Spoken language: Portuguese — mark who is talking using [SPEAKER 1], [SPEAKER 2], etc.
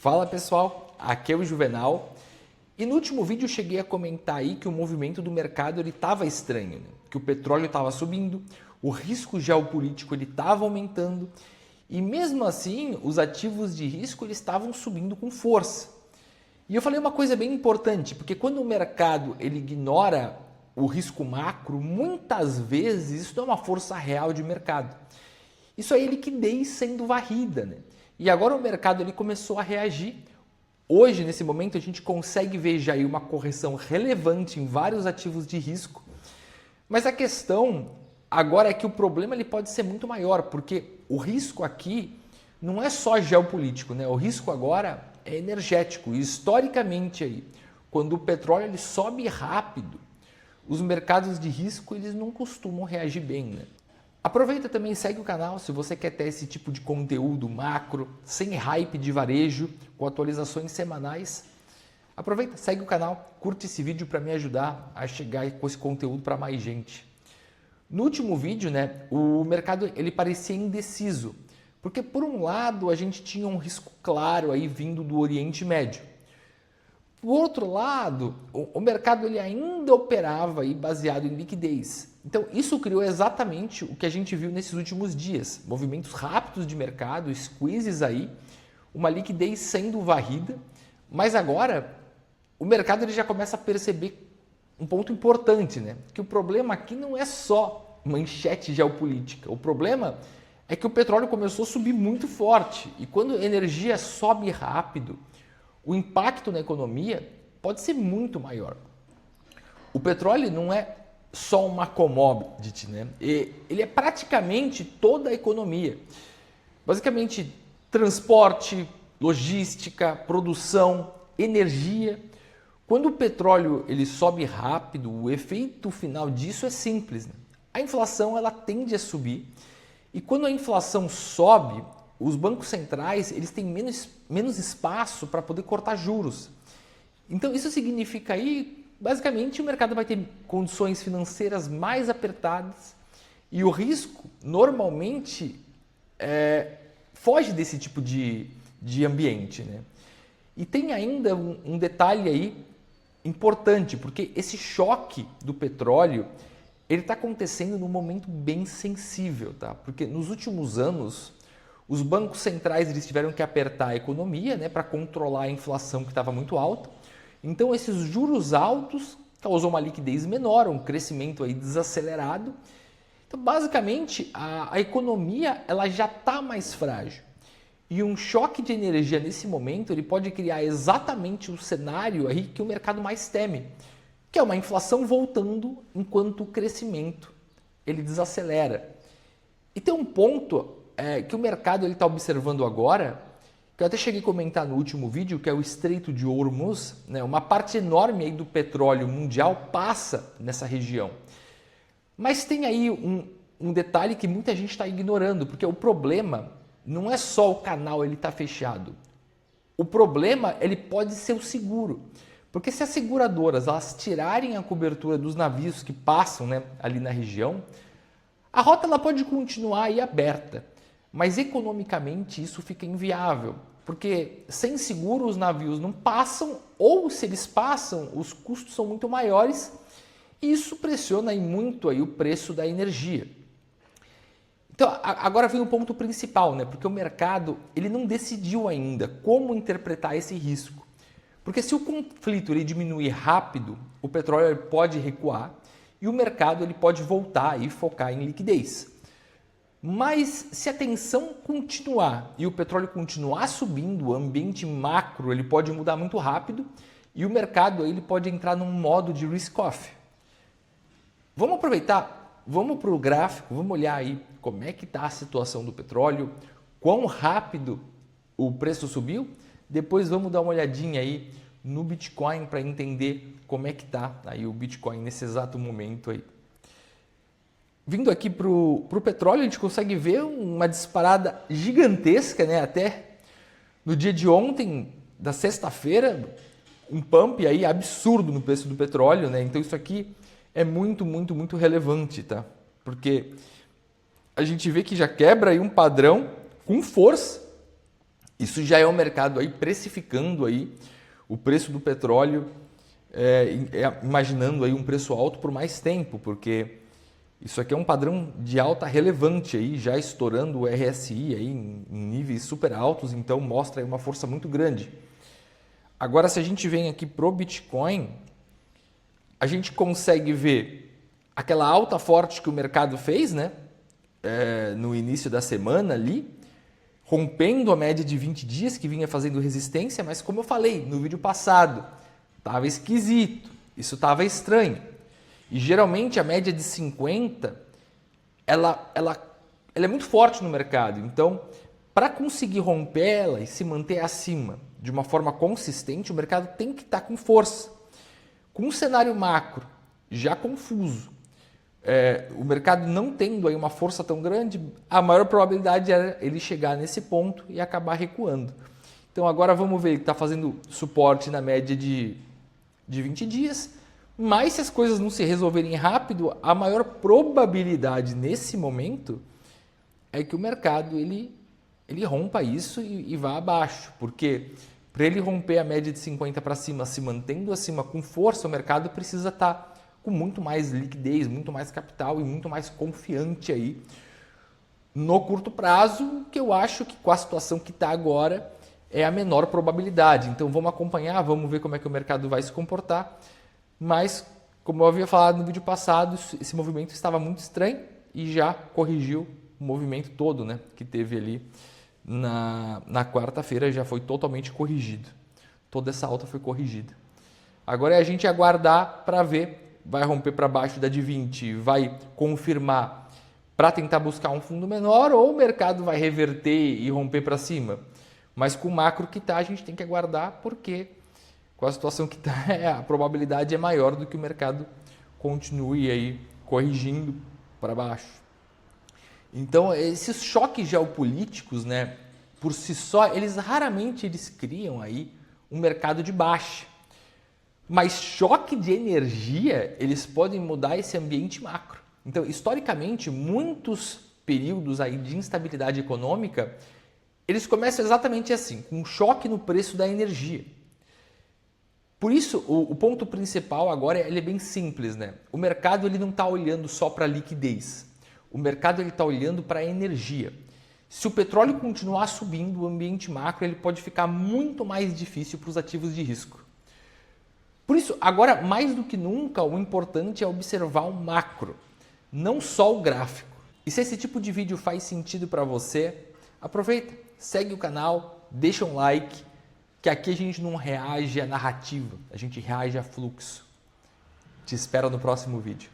[SPEAKER 1] Fala pessoal, aqui é o Juvenal e no último vídeo eu cheguei a comentar aí que o movimento do mercado estava estranho, né? Que o petróleo estava subindo, o risco geopolítico estava aumentando e mesmo assim os ativos de risco estavam subindo com força. E eu falei uma coisa bem importante, porque quando o mercado ele ignora o risco macro, muitas vezes isso não é uma força real de mercado. Isso aí é liquidez sendo varrida, né? E agora o mercado ele começou a reagir. Hoje, nesse momento, a gente consegue ver já aí uma correção relevante em vários ativos de risco. Mas a questão agora é que o problema ele pode ser muito maior, porque o risco aqui não é só geopolítico, né? O risco agora é energético. E historicamente aí, quando o petróleo ele sobe rápido, os mercados de risco eles não costumam reagir bem, né? Aproveita também e segue o canal se você quer ter esse tipo de conteúdo macro, sem hype de varejo, com atualizações semanais. Aproveita, segue o canal, curte esse vídeo para me ajudar a chegar com esse conteúdo para mais gente. No último vídeo, né, o mercado ele parecia indeciso, porque por um lado a gente tinha um risco claro aí vindo do Oriente Médio. Por outro lado, o mercado ele ainda operava aí baseado em liquidez. Então, isso criou exatamente o que a gente viu nesses últimos dias. Movimentos rápidos de mercado, squeezes aí, uma liquidez sendo varrida. Mas agora, o mercado ele já começa a perceber um ponto importante, né? Que o problema aqui não é só manchete geopolítica. O problema é que o petróleo começou a subir muito forte. E quando a energia sobe rápido, o impacto na economia pode ser muito maior. O petróleo não é só uma commodity, né? Ele é praticamente toda a economia. Basicamente, transporte, logística, produção, energia. Quando o petróleo ele sobe rápido, o efeito final disso é simples, né? A inflação ela tende a subir e quando a inflação sobe, os bancos centrais eles têm menos espaço para poder cortar juros. Então isso significa aí, basicamente, o mercado vai ter condições financeiras mais apertadas e o risco normalmente foge desse tipo de ambiente, né? E tem ainda um detalhe aí importante, porque esse choque do petróleo ele está acontecendo num momento bem sensível, tá? Porque nos últimos anos os bancos centrais eles tiveram que apertar a economia, né, para controlar a inflação que estava muito alta. Então esses juros altos causou uma liquidez menor, um crescimento aí desacelerado. Então basicamente a economia ela já está mais frágil. E um choque de energia nesse momento ele pode criar exatamente o cenário aí que o mercado mais teme, que é uma inflação voltando enquanto o crescimento ele desacelera. E tem um ponto que o mercado está observando agora, que eu até cheguei a comentar no último vídeo, que é o Estreito de Hormuz, né? Uma parte enorme aí do petróleo mundial passa nessa região. Mas tem aí um detalhe que muita gente está ignorando, porque o problema não é só o canal ele está fechado. O problema ele pode ser o seguro. Porque se as seguradoras elas tirarem a cobertura dos navios que passam, né, ali na região, a rota ela pode continuar aí aberta. Mas economicamente isso fica inviável, porque sem seguro os navios não passam ou se eles passam, os custos são muito maiores e isso pressiona aí muito aí o preço da energia. Então agora vem o ponto principal, né? Porque o mercado ele não decidiu ainda como interpretar esse risco. Porque se o conflito ele diminuir rápido, o petróleo pode recuar e o mercado ele pode voltar e focar em liquidez. Mas se a tensão continuar e o petróleo continuar subindo, o ambiente macro ele pode mudar muito rápido e o mercado ele pode entrar num modo de risk-off. Vamos aproveitar, vamos para o gráfico, vamos olhar aí como é que está a situação do petróleo, quão rápido o preço subiu. Depois vamos dar uma olhadinha aí no Bitcoin para entender como é que está aí o Bitcoin nesse exato momento aí. Vindo aqui para o petróleo, a gente consegue ver uma disparada gigantesca, né? Até no dia de ontem, da sexta-feira, um pump aí absurdo no preço do petróleo, né? Então isso aqui é muito, muito, muito relevante, tá? Porque a gente vê que já quebra aí um padrão com força Isso já é o mercado aí precificando aí o preço do petróleo, imaginando aí um preço alto por mais tempo, porque isso aqui é um padrão de alta relevante aí, já estourando o RSI aí em níveis super altos, então mostra aí uma força muito grande. Agora, se a gente vem aqui pro Bitcoin, a gente consegue ver aquela alta forte que o mercado fez, né? No início da semana ali, rompendo a média de 20 dias que vinha fazendo resistência, mas como eu falei no vídeo passado, estava esquisito, isso estava estranho. E geralmente a média de 50, ela é muito forte no mercado. Então, para conseguir romper ela e se manter acima de uma forma consistente, o mercado tem que estar com força. Com um cenário macro já confuso, o mercado não tendo aí uma força tão grande, a maior probabilidade era ele chegar nesse ponto e acabar recuando. Então agora vamos ver, ele está fazendo suporte na média de 20 dias, mas se as coisas não se resolverem rápido, a maior probabilidade nesse momento é que o mercado ele rompa isso e vá abaixo, porque para ele romper a média de 50 para cima, se mantendo acima com força, o mercado precisa estar com muito mais liquidez, muito mais capital e muito mais confiante aí no curto prazo, que eu acho que com a situação que está agora é a menor probabilidade. Então vamos acompanhar, vamos ver como é que o mercado vai se comportar, mas como eu havia falado no vídeo passado, esse movimento estava muito estranho e já corrigiu o movimento todo, né, que teve ali na quarta-feira, já foi totalmente corrigido. Toda essa alta foi corrigida. Agora é a gente aguardar para ver. Vai romper para baixo da de 20, vai confirmar para tentar buscar um fundo menor, ou o mercado vai reverter e romper para cima. Mas com o macro que está, a gente tem que aguardar, porque com a situação que está, a probabilidade é maior do que o mercado continue aí corrigindo para baixo. Então, esses choques geopolíticos, né, por si só, eles raramente criam aí um mercado de baixa. Mas choque de energia, eles podem mudar esse ambiente macro. Então, historicamente, muitos períodos aí de instabilidade econômica, eles começam exatamente assim, com um choque no preço da energia. Por isso, o ponto principal agora ele é bem simples, né? O mercado ele não está olhando só para a liquidez. O mercado está olhando para a energia. Se o petróleo continuar subindo, o ambiente macro ele pode ficar muito mais difícil para os ativos de risco. Por isso, agora mais do que nunca, o importante é observar o macro, não só o gráfico. E se esse tipo de vídeo faz sentido para você, aproveita, segue o canal, deixa um like, que aqui a gente não reage à narrativa, a gente reage a fluxo. Te espero no próximo vídeo.